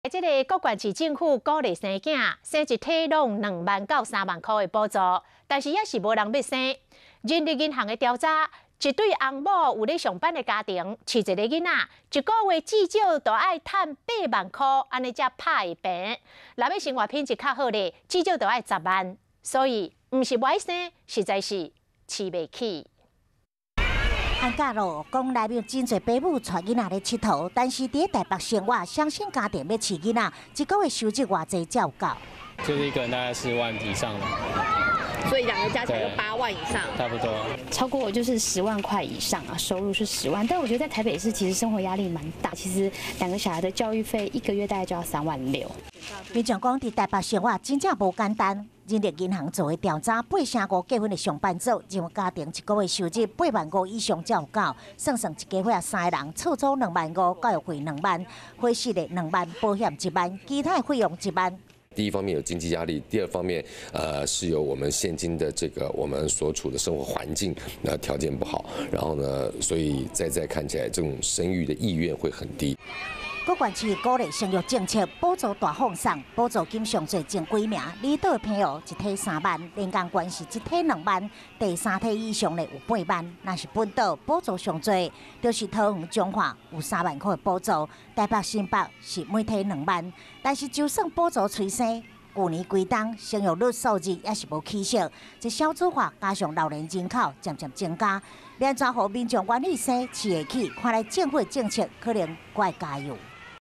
这个各县市政府鼓励生囝，生一体拢2万到3万块的补助，但是也是无人要生。人力银行的调查，一对翁某有咧上班的家庭，饲一个囡仔，一个月至少都爱赚8万块，安尼才拍会平。若要生活品质较好咧，至少都爱10万。所以，毋是歹生，实在是饲袂起。 安家路讲内面真侪父母带囡仔咧佚佗，但是伫台北生活，相信家庭要饲囡仔，一个月收入偌济才有够？就是一个人大概4万以上的，所以2个加起来就8万以上，差不多。超过就是10万块以上啊，收入是10万。但我觉得在台北市其实生活压力蛮大，其实2个小孩的教育费1个月大概就要3万6。民众讲伫台北生活真正无简单。 人力银行做的调查，8成5结婚的上班族，认为家庭一个月收入8万5以上才有够，算算一家伙3个人，厝租2万5，教育费2万，伙食的2万，保险1万，其他的费用1万。 第一方面有经济压力，第二方面，是有我们现今的这个我们所处的生活环境，条件不好，然后呢，所以再看起来这种生育的意愿会很低。 各县市鼓励生育政策，补助大放送，补助金上最前几名，离岛的朋友一体3万，连江县是一体2万，第3体以上的有8万。若是本岛补助上最，就是桃园彰化有3万块的补助，台北新北是每体2万。但是就算补助催生，去年规冬生育率数字也是无起色，这少子化加上老年人口渐渐增加，连怎互民众愿意生饲会起？看来政府的政策可能怪加油。